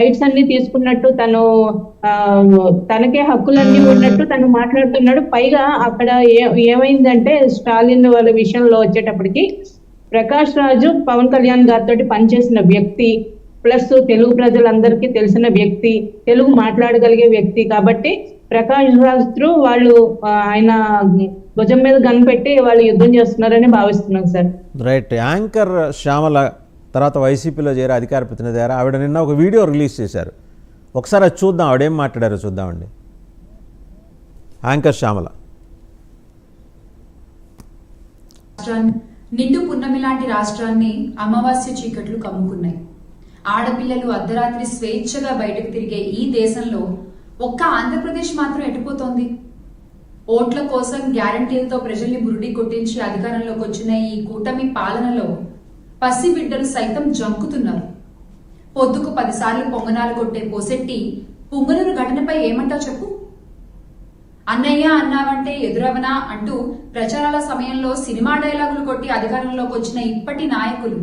Rights అన్ని తీసుకున్నట్టు తనకే హక్కులన్నీ ఉన్నట్టు తను మాట్లాడుతున్నాడు. పైగా అక్కడ ఏమైందంటే స్టాలిన్ వాళ్ళ విషయంలో వచ్చేటప్పటికి ప్రకాష్ రాజు పవన్ కళ్యాణ్ గారితో పనిచేసిన వ్యక్తి, ప్లస్ తెలుగు ప్రజలందరికీ తెలిసిన వ్యక్తి, తెలుగు మాట్లాడగలిగే వ్యక్తి కాబట్టి ప్రకాష్ రాజ్ త్రూ వాళ్ళు ఆయన భుజం మీద గన్ పెట్టి వాళ్ళు యుద్ధం చేస్తున్నారని భావిస్తున్నాం సార్. రైట్. యాంకర్ శ్యామల తర్వాత వైసీపీలో చేరే అధికార ప్రతినిధి గారు ఆవిడ నిన్న ఒక వీడియో రిలీజ్ చేశారు. ఒకసారి అది చూద్దాం, ఆవిడేం మాట్లాడారో చూద్దామండి. యాంకర్ శ్యామల. నిండు పున్నమి లాంటి రాష్ట్రాన్ని అమావాస్య చీకట్లు కమ్ముకున్నాయి. ఆడపిల్లలు అర్ధరాత్రి స్వేచ్ఛగా బయటకు తిరిగే ఈ దేశంలో ఒక్క ఆంధ్రప్రదేశ్ మాత్రం ఎటుపోతోంది? ఓట్ల కోసం గ్యారంటీలతో ప్రజల్ని బురుడి కొట్టించి అధికారంలోకి వచ్చిన ఈ కూటమి పాలనలో పసిబిడ్డలు సైతం జంకుతున్నారు. పొద్దుకు 10 సార్లు పొంగనాలు కొట్టే పోసెట్టి పుంగనూరు ఘటనపై ఏమంటావు చెప్పు? అన్నయ్య అన్నావంటే ఎదురవనా అంటూ ప్రచారాల సమయంలో సినిమా డైలాగులు కొట్టి అధికారంలోకి వచ్చిన ఇప్పటి నాయకులు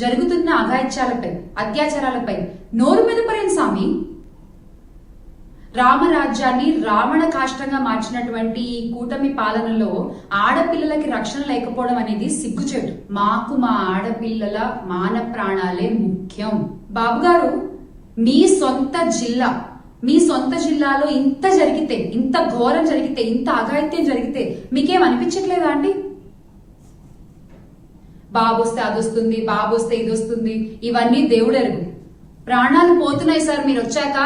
జరుగుతున్న అఘాయిత్యాలపై, అత్యాచారాలపై నోరు మెదపరేం సామి? రామరాజ్యాన్ని రావణ కాష్టంగా మార్చినటువంటి ఈ కూటమి పాలనలో ఆడపిల్లలకి రక్షణ లేకపోవడం అనేది సిగ్గుచేటు. మాకు మా ఆడపిల్లల మాన ప్రాణాలే ముఖ్యం. బాబు గారు, మీ సొంత జిల్లాలో ఇంత జరిగితే, ఇంత ఘోరం జరిగితే, ఇంత అఘాయిత్యం జరిగితే మీకేం అనిపించట్లేదా అండి? బాబు వస్తే అది వస్తుంది, బాబు వస్తే ఇది వస్తుంది, ఇవన్నీ దేవుడెరుగు. ప్రాణాలు పోతున్నాయి సార్ మీరు వచ్చాక.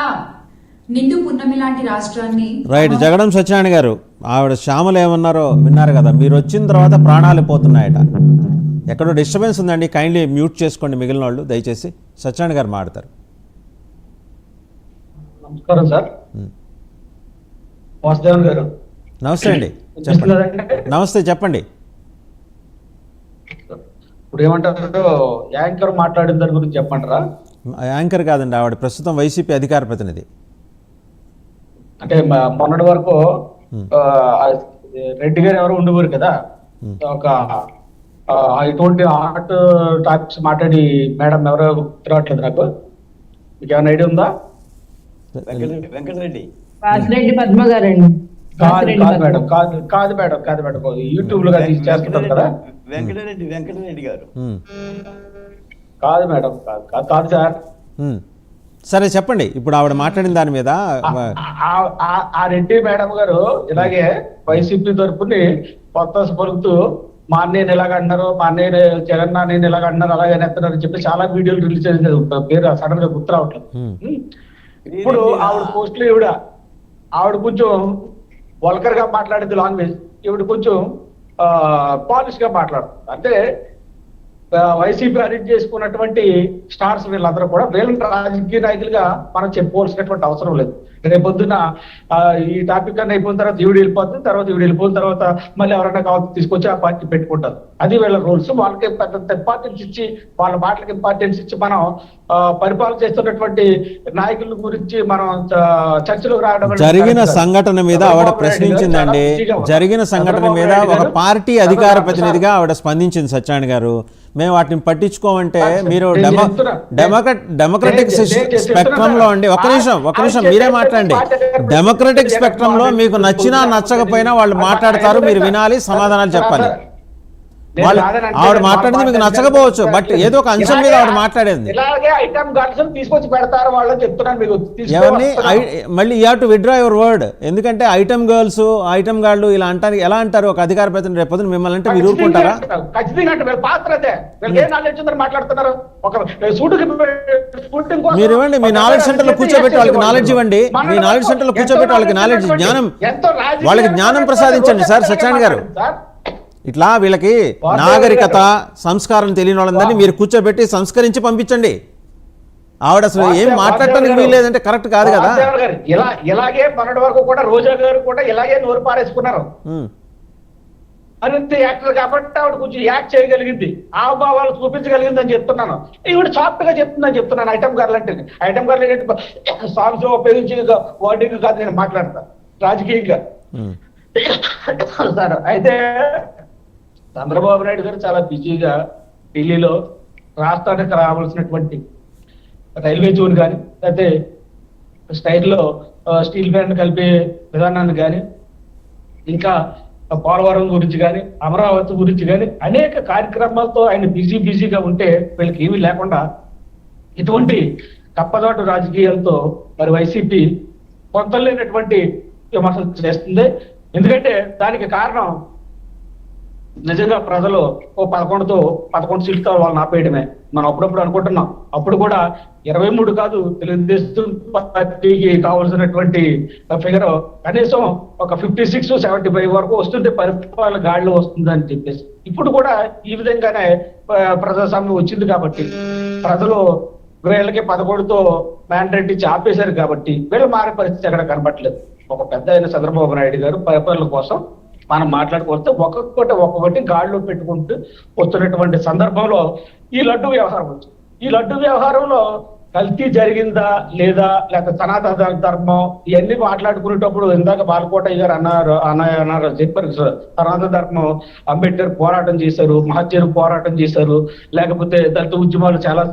నిండు పున్నమి లాంటి రాష్ట్రాన్ని. రైట్. జగడం సత్యనారాయణ గారు, ఆవిడ శ్యామల ఏమన్నారో విన్నారు కదా. మీరు వచ్చిన తర్వాత ప్రాణాలు పోతున్నాయట. ఎక్కడో డిస్టర్బెన్స్ ఉందండి, కైండ్లీ మ్యూట్ చేసుకోండి మిగిలిన వాళ్ళు దయచేసి. సత్యనారాయణ గారు మాట్లాడతారు. నమస్కారం సార్. వాసుదేవన్ గారు. నమస్తే అండి, చెప్పండి. నమస్తే, చెప్పండి. ఇప్పుడు ఏమంటారు, యాంకర్ మాట్లాడిన దాని గురించి చెప్పంటారా? యాంకర్ కాదండి, ఆవిడ ప్రస్తుతం వైసీపీ అధికార ప్రతినిధి. అంటే మొన్నటి వరకు రెడ్డి గారు ఎవరు ఉండేవారు కదా, ఒక ఇటువంటి హాట్ టాపిక్స్ మాట్లాడి మేడం ఎవరో గుర్తురావట్లేదు నాకు. మీకు ఏమైనా ఐడియా ఉందా? వెంకటరెడ్డి పద్మ గారండి. కాదు మేడం యూట్యూబ్ లో చేస్తున్నారు కదా. వెంకటరెడ్డి గారు కాదు మేడం, కాదు సార్. సరే చెప్పండి, ఇప్పుడు ఆవిడ మాట్లాడిన దాని మీద. ఆ రెడ్డి మేడం గారు ఇలాగే వైసీపీ తరఫుని కొత్త పలుకుతూ మా అన్నయ్యని ఇలాగ అంటున్నారు, మా అన్నయ్య జగన్ నేను ఇలాగ అంటున్నారు, అలాగే ఎత్తున్నారు అని చెప్పి చాలా వీడియోలు రిలీజ్ చేసింది. పేరు సడన్ గా గుర్తు రావట్లేదు. ఇప్పుడు ఆవిడ పోస్టులు ఆవిడ కొంచెం వల్గర్ గా మాట్లాడేది లాంగ్వేజ్, ఈవిడ కొంచెం పాలిష్ గా మాట్లాడుతుంది. అంటే వైసీపీ అరేంజ్ చేసుకున్నటువంటి స్టార్స్ వీళ్ళందరూ కూడా వీళ్ళని రాజకీయ నాయకులుగా మనం చెప్పుకోవాల్సినటువంటి అవసరం లేదు. రేపొద్దున ఈ టాపిక్ అన్న అయిపోయిన తర్వాత ఈవిడ వెళ్ళిపోతుంది, తర్వాత ఈవిడ వెళ్ళిపోయిన తర్వాత మళ్ళీ ఎవరైనా కావచ్చు తీసుకొచ్చి ఆ పార్టీ పెట్టుకుంటారు. అది వీళ్ళ రూల్స్. వాళ్ళకి పెద్ద ఇంపార్టెన్స్ ఇచ్చి, వాళ్ళ మాటలకు ఇంపార్టెన్స్ ఇచ్చి మనం పరిపాలన చేస్తున్నటువంటి నాయకుల గురించి మనం చర్చలకు రావడం. జరిగిన సంఘటన మీద ఆవిడ ప్రశ్నించిందండి. జరిగిన సంఘటన మీద ఒక పార్టీ అధికార ప్రతినిధిగా ఆవిడ స్పందించింది. సత్యనారాయణ గారు, మేము వాటిని పట్టించుకోమంటే మీరు డెమోక్రటిక్ స్పెక్ట్రంలో అండి. ఒక్క నిమిషం మీరే మాట్లాడండి. డెమోక్రటిక్ స్పెక్ట్రంలో మీకు నచ్చినా నచ్చకపోయినా వాళ్ళు మాట్లాడతారు, మీరు వినాలి, సమాధానాలు చెప్పాలి. వాళ్ళు ఆవిడ మాట్లాడింది మీకు నచ్చకపోవచ్చు, బట్ ఏదో ఒక అంశం మీద ఆవిడ మాట్లాడేది. ఎవరిని మళ్ళీ you have to withdraw your word. ఎందుకంటే ఐటమ్ గర్ల్స్, ఐటమ్ గాళ్ళు ఇలా అంటానికి ఎలా అంటారు? ఒక అధికార ప్రతినిధి రేపు పొద్దున మిమ్మల్ని అంటే మీరు ఊరుకుంటారా? మీరు ఇవ్వండి, మీ నాలెడ్జ్ సెంటర్ లో కూర్చోబెట్టి వాళ్ళకి నాలెడ్జ్ ఇవ్వండి. మీ నాలెడ్జ్ సెంటర్ లో కూర్చోబెట్టి వాళ్ళకి నాలెడ్జ్, జ్ఞానం, వాళ్ళకి జ్ఞానం ప్రసాదించండి సార్. సత్యనారాయణ గారు, ఇట్లా వీళ్ళకి నాగరికత, సంస్కారం తెలియని వాళ్ళందరినీ మీరు కూర్చోబెట్టి సంస్కరించి పంపించండి. ఆవిడ అసలు ఏం మాట్లాడటానికి వీల్లేదంటే కరెక్ట్ కాదు కదా. ఇలాగే మొన్నటి వరకు కూడా రోజా గారు కూడా ఇలాగే నోరు పారేసుకున్నారు. అనంత యాక్టర్ కాబట్టి ఆవిడ కొంచెం యాక్ట్ చేయగలిగింది, హావభావాలు చూపించగలిగింది అని చెప్తున్నాను. ఈవిడ సాఫ్ట్ గా చెప్తున్నాను. ఐటమ్ గార్లు అంటే ఐటమ్ గార్లు ఏంటంటే సాంగ్స్ ఉపయోగించి వర్డింగ్ కాదు నేను మాట్లాడతాను రాజకీయంగా. సార్ అయితే చంద్రబాబు నాయుడు గారు చాలా బిజీగా ఢిల్లీలో రాష్ట్రానికి రావాల్సినటువంటి రైల్వే జోన్ కానీ లేకపోతే స్టైల్లో స్టీల్ ప్లాంట్ కలిపే విధానాన్ని కానీ ఇంకా పోలవరం గురించి కానీ అమరావతి గురించి కానీ అనేక కార్యక్రమాలతో ఆయన బిజీగా ఉంటే వీళ్ళకి ఏమీ లేకుండా ఇటువంటి కప్పదాటు రాజకీయాలతో మరి వైసీపీ పొందలేనటువంటి విమర్శలు చేస్తుంది. ఎందుకంటే దానికి కారణం నిజంగా ప్రజలు 11 సీట్లతో వాళ్ళని ఆపేయడమే. మనం అప్పుడప్పుడు అనుకుంటున్నాం, అప్పుడు కూడా 23 కాదు తెలుగుదేశం పార్టీకి కావాల్సినటువంటి ఫిగర్ కనీసం ఒక 56-75 వరకు వస్తుంటే పరిపాలన గాడిలో వస్తుందని చెప్పేసి ఇప్పుడు కూడా ఈ విధంగానే ప్రజాస్వామ్యం వచ్చింది కాబట్టి ప్రజలు వీళ్ళకి 11తో మ్యాండేట్ ఇచ్చి ఆపేశారు కాబట్టి వీళ్ళు మారే పరిస్థితి ఎక్కడ కనబట్టలేదు. ఒక పెద్ద అయిన చంద్రబాబు నాయుడు గారు పరిపాలన కోసం మనం మాట్లాడుకొస్తే ఒక్కొక్కటి గాడిలో పెట్టుకుంటూ వస్తున్నటువంటి సందర్భంలో ఈ లడ్డు వ్యవహారం వచ్చింది. ఈ లడ్డు వ్యవహారంలో కల్తీ జరిగిందా లేదా లేకపోతే సనాతన ధర్మం ఇవన్నీ మాట్లాడుకునేటప్పుడు ఇందాక బాలకోటయ్య గారు అన్నారు చెప్పారు. సనాతన ధర్మం అంబేద్కర్ పోరాటం చేశారు, మహత్యరు పోరాటం చేశారు, లేకపోతే దళిత ఉద్యమాలు చాలా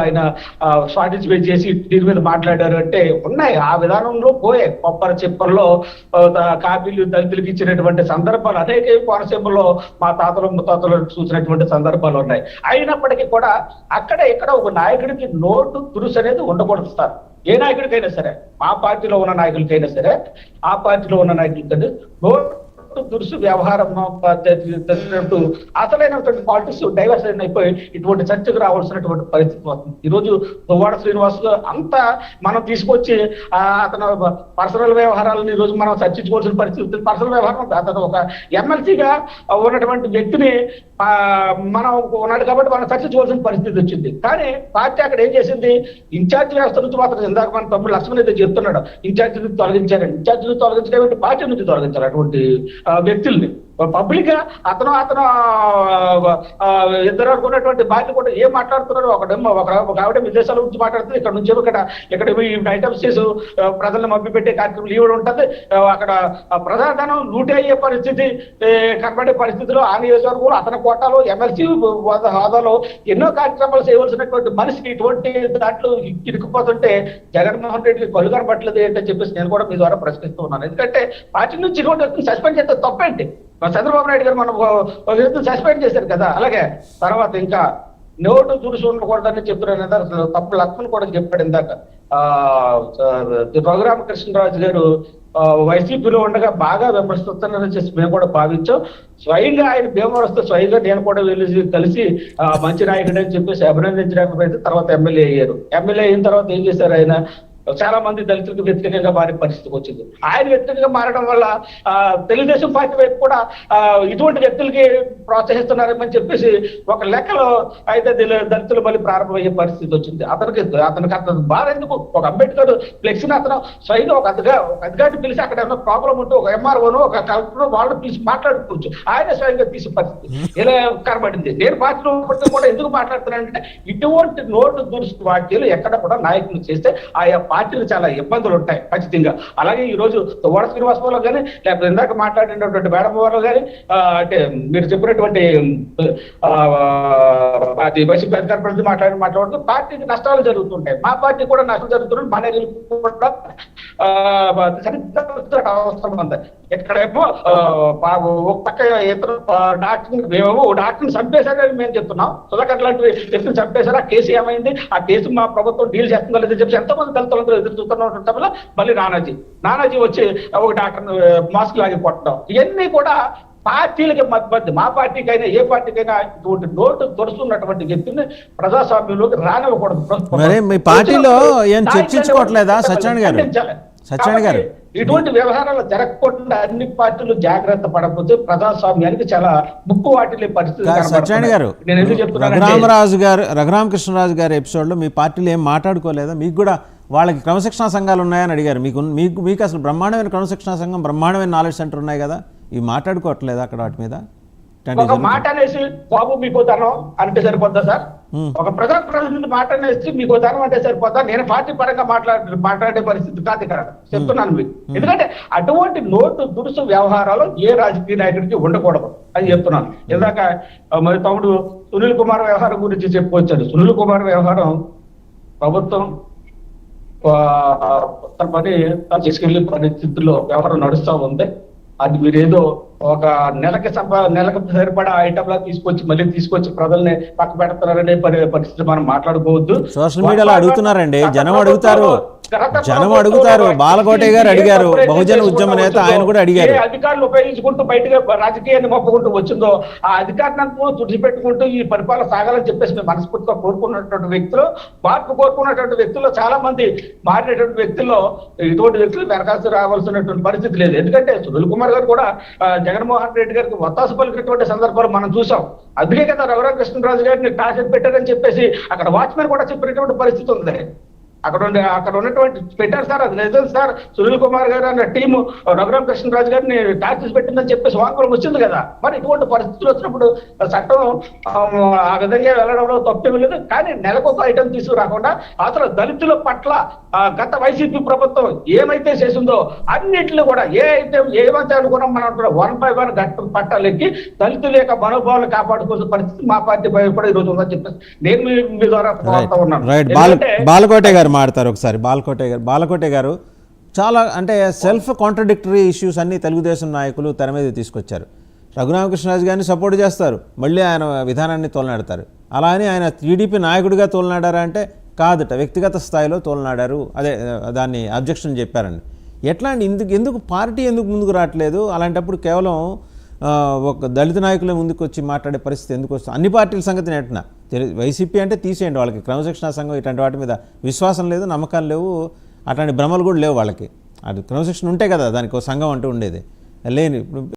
ఆయన పార్టిసిపేట్ చేసి దీని మీద మాట్లాడారు అంటే ఉన్నాయి. ఆ విధానంలో పోయే కొబ్బరి చిప్పల్లో కాపీలు దళితులకు ఇచ్చినటువంటి సందర్భాలు అనేక కోనసీమలో మా తాతలు ముత్తాతలు చూసినటువంటి సందర్భాలు ఉన్నాయి. అయినప్పటికీ కూడా అక్కడ ఇక్కడ ఒక నాయకుడికి నోటు తురుసు అనేది ఉండకూడదు సార్. ఏ నాయకుడికైనా సరే, మా పార్టీలో ఉన్న నాయకులకైనా సరే, ఆ పార్టీలో ఉన్న నాయకులకైనా నోటు దురుసు వ్యవహారం తెచ్చినట్టు అసలైనటువంటి పాలిటిక్స్ డైవర్షన్ అయిపోయి ఇటువంటి చర్చకు రావాల్సినటువంటి పరిస్థితి వస్తుంది. ఈరోజు దువ్వాడ శ్రీనివాస్ అంతా మనం తీసుకొచ్చి అతను పర్సనల్ వ్యవహారాలను ఈరోజు మనం చర్చించుకోవాల్సిన పరిస్థితి. పర్సనల్ వ్యవహారం అతను ఒక ఎమ్మెల్సీగా ఉన్నటువంటి వ్యక్తిని మనం ఉన్నాడు కాబట్టి మనం చర్చించుకోవాల్సిన పరిస్థితి వచ్చింది. కానీ పార్టీ అక్కడ ఏం చేసింది, ఇన్ఛార్జ్ వ్యవస్థ నుంచి మాత్రం ఇందాక మన తమ్ముడు లక్ష్మణ్ అయితే చెప్తున్నాడు, ఇన్ఛార్జ్ నుంచి తొలగించారండి. ఇన్ఛార్జ్ నుంచి తొలగించడం పార్టీ నుంచి తొలగించారు అటువంటి వ్యక్తుల్ని. పబ్లిక్ గా అతను ఇద్దరు అనుకున్నటువంటి బాధ్యత కూడా ఏం మాట్లాడుతున్నారు. ఒక ఆవిడ విదేశాల గురించి మాట్లాడుతుంది, ఇక్కడ నుంచి ఇక్కడ ఐటమ్స్ చేసి ప్రజలను మభ్యపెట్టే కార్యక్రమం లీవుడు ఉంటుంది. అక్కడ ప్రజాధనం లూటే అయ్యే పరిస్థితి కనబడే పరిస్థితిలో ఆ నియోజకవర్గంలో అతని కోటాలో ఎమ్మెల్సీ హోదాలో ఎన్నో కార్యక్రమాలు చేయవలసినటువంటి మనిషికి ఇటువంటి దాంట్లో ఇరుక్కుపోతుంటే జగన్మోహన్ రెడ్డికి కళ్ళు కనబట్టలేదు ఏంటని చెప్పేసి నేను కూడా మీ ద్వారా ప్రశ్నిస్తూ ఉన్నాను. ఎందుకంటే పార్టీ నుంచి ఇటువంటి సస్పెండ్ చేస్తే తప్పేంటి? చంద్రబాబు నాయుడు గారు మనం సస్పెండ్ చేశారు కదా. అలాగే తర్వాత ఇంకా నోటు దురుసు ఉండకూడదని చెప్తున్నాను. అసలు తప్పు లక్ష్మణ్ కూడా చెప్పాడు ఇందాక. రఘురామకృష్ణరాజు గారు వైసీపీలో ఉండగా బాగా విమర్శిస్తున్నారని చెప్పి మేము కూడా భావించాం. స్వయంగా ఆయన భీమవరం వస్తే స్వయంగా నేను కూడా వెళ్ళి కలిసి మంచి నాయకుడు అని చెప్పేసి అభినందించడానికి తర్వాత ఎమ్మెల్యే అయ్యారు. ఎమ్మెల్యే అయిన తర్వాత ఏం చేశారు, ఆయన చాలా మంది దళితులకు వ్యతిరేకంగా మారే పరిస్థితికి వచ్చింది. ఆయన వ్యతిరేకంగా మారడం వల్ల తెలుగుదేశం పార్టీ వైపు కూడా ఇటువంటి వ్యక్తులకి ప్రోత్సహిస్తున్నారని చెప్పేసి ఒక లెక్కలో అయితే దళితులు మళ్ళీ ప్రారంభమయ్యే పరిస్థితి వచ్చింది. అతనికి బాధ ఎందుకు? ఒక అంబేద్కర్ ఫ్లెక్సీని అతను స్వయంగా ఒక అధికారిని పిలిచి అక్కడ ఏమైనా ప్రాబ్లం ఉంటే ఒక ఎంఆర్ఓను ఒక కలెక్టర్ వాళ్ళు పిలిచి మాట్లాడుకోవచ్చు. ఆయన స్వయంగా తీసే పరిస్థితి ఇలా కనబడింది. నేను పార్టీలో కూడా ఎందుకు మాట్లాడుతున్నానంటే ఇటువంటి నోటు దురుసు వాక్యాలు ఎక్కడ కూడా నాయకులు చేస్తే ఆయా పార్టీలు చాలా ఇబ్బందులు ఉంటాయి ఖచ్చితంగా. అలాగే ఈ రోజు దువ్వాడ శ్రీనివాసరావు కానీ లేకపోతే ఇందాక మాట్లాడినటువంటి మేడమవారు కానీ అంటే మీరు చెప్పినటువంటి వైసీపీ అధికార ప్రతినిధి మాట్లాడుతూ పార్టీకి నష్టాలు జరుగుతుంటాయి. మా పార్టీ కూడా నష్టం జరుగుతున్నాయి. మన కూడా అవసరం ఉంది. ఎక్కడేమో ఒక పక్క ఇతర డాక్టర్ని చంపేశారని మేము చెప్తున్నాం. సుధాకర్ లాంటి వ్యక్తిని చంపేశారు. ఆ కేసు ఏమైంది? ఆ కేసు మా ప్రభుత్వం డీల్ చేస్తుందో లేదని చెప్పి ఎంతమంది దళితులందరూ ఎదురు చూస్తున్న మళ్ళీ నానాజీ వచ్చి ఒక డాక్టర్ మాస్క్ లాగి కొట్టడం, ఇవన్నీ కూడా పార్టీలకి మధ్య మా పార్టీకైనా ఏ పార్టీకైనా ఇటువంటి నోటు దొరుకుతున్నటువంటి వ్యక్తిని ప్రజాస్వామ్యంలోకి రానివ్వకూడదు. మరి మీ పార్టీలో ఏం చర్చించుకోవట్లేదా సత్యనారాయణ గారు? ఇటువంటి వ్యవహారాలు జరగకుండా అన్ని పార్టీలు జాగ్రత్త పడకపోతే ప్రజాస్వామ్యానికి చాలా ముప్పు వాటిల్లే పరిస్థితి. సత్యనారాయణ గారు, నేను ఎందుకు చెప్తున్నాను, రఘురామకృష్ణరాజు గారి ఎపిసోడ్లో మీ పార్టీలు ఏం మాట్లాడుకోలేదా? మీకు కూడా వాళ్ళకి క్రమశిక్షణా సంఘాలు ఉన్నాయని అడిగారు. మీకు అసలు బ్రహ్మాండమైన క్రమశిక్షణా సంఘం, బ్రహ్మాండమైన నాలెడ్జ్ సెంటర్ ఉన్నాయి కదా, ఇవి మాట్లాడుకోవట్లేదు అక్కడ వాటి మీద? ఒక మాట అనేసి బాబు మీకు ధనం అంటే సరిపోద్దా సార్? ఒక ప్రజాప్రతినిధి మాట అనేసి మీకు ధనం అంటే సరిపోద్దా? నేను పార్టీ పరంగా మాట్లాడే పరిస్థితి కాదు ఇక్కడ చెప్తున్నాను మీకు. ఎందుకంటే అటువంటి నోటు దురుసు వ్యవహారాలు ఏ రాజకీయ నాయకుడికి ఉండకూడదు అని చెప్తున్నాను. ఇందాక మరి తమ్ముడు సునీల్ కుమార్ వ్యవహారం గురించి చెప్పుకొచ్చాడు. సునీల్ కుమార్ వ్యవహారం ప్రభుత్వం తన పని తను చేసుకెళ్లే పరిస్థితుల్లో వ్యవహారం నడుస్తూ ఉంది. అది మీరేదో ఒక నెలకి సరిపడా ఐటమ్ లా తీసుకొచ్చి ప్రజల్ని పక్క పెడతారనే పరిస్థితి మనం మాట్లాడుకోవద్దు. సోషల్ మీడియాలో అడుగుతున్నారండి, జనం అడుగుతారు. బాలకోటయ్య గారు అడిగారు, బహుజన ఉద్యమ నేత, ఆయన కూడా అడిగారు. అధికారులు ఉపయోగించుకుంటూ బయటగా రాజకీయాన్ని మొప్పుకుంటూ వచ్చిందో ఆ అధికారాన్ని తుడిచిపెట్టుకుంటూ ఈ పరిపాలన సాగాలని చెప్పేసి మేము మనస్ఫూర్తిగా కోరుకున్నటువంటి వ్యక్తులు, మార్పు కోరుకున్నటువంటి వ్యక్తుల్లో చాలా మంది మారినటువంటి వ్యక్తుల్లో ఇటువంటి వ్యక్తులు వెనకాల్సి రావాల్సినటువంటి పరిస్థితి లేదు. ఎందుకంటే సునీల్ కుమార్ గారు కూడా జగన్మోహన్ రెడ్డి గారికి ఒత్తాసు పలికినటువంటి సందర్భాలు మనం చూసాం. అందుకే కదా రఘురామకృష్ణరాజు గారిని టార్గెట్ పెట్టారని చెప్పేసి అక్కడ వాచ్మెన్ కూడా చెప్పినటువంటి పరిస్థితి ఉంది. అక్కడ ఉన్నటువంటి పెట్టారు సార్, అది నిజం సార్, సునీల్ కుమార్ గారు అన్న టీము రఘురామకృష్ణరాజు గారిని టార్గెట్ పెట్టిందని చెప్పేసి వాంగ్మూలం వచ్చింది కదా. మరి ఇటువంటి పరిస్థితులు వచ్చినప్పుడు చట్టం ఆ విధంగా వెళ్ళడంలో తప్పేమీ లేదు. కానీ నెలకొక ఐటమ్ తీసుకురాకుండా అసలు దళితుల పట్ల గత వైసీపీ ప్రభుత్వం ఏమైతే చేసిందో అన్నింటిలో కూడా ఏమైతే అనుకున్నాం మనం 1 by 1 గట్టు పట్టాలెక్కి దళితుల యొక్క మనోభావాలు కాపాడుకోవాల్సిన పరిస్థితి మా పార్టీ భయపడే ఈ రోజు ఉందని చెప్పేసి నేను మీ ద్వారా కోరుతా ఉన్నాను. బాలకోటయ్య గారు మాడతారు ఒకసారి. బాలకోటయ్య గారు చాలా అంటే సెల్ఫ్ కాంట్రడిక్టరీ ఇష్యూస్ అన్ని తెలుగుదేశం నాయకులు తెర మీద తీసుకొచ్చారు. రఘురామకృష్ణరాజు గారిని సపోర్ట్ చేస్తారు, మళ్ళీ ఆయన విధానాన్ని తోలనాడతారు. అలా అని ఆయన టీడీపీ నాయకుడిగా తోలనాడారా అంటే కాదట, వ్యక్తిగత స్థాయిలో తోలనాడారు. అదే దాన్ని అబ్జెక్షన్ చెప్పారండి. ఎట్లా అండి, ఎందుకు పార్టీ ఎందుకు ముందుకు రావట్లేదు? అలాంటప్పుడు కేవలం ఒక దళిత నాయకులే ముందుకు వచ్చి మాట్లాడే పరిస్థితి ఎందుకు వస్తుంది? అన్ని పార్టీల సంగతి నెట్టిన వైసీపీ అంటే తీసేయండి, వాళ్ళకి క్రమశిక్షణా సంఘం ఇట్లాంటి వాటి మీద విశ్వాసం లేదు, నమ్మకాలు లేవు, అట్లాంటి భ్రమలు కూడా లేవు వాళ్ళకి. అది క్రమశిక్షణ ఉంటే కదా దానికి ఒక సంఘం అంటూ ఉండేది. లేని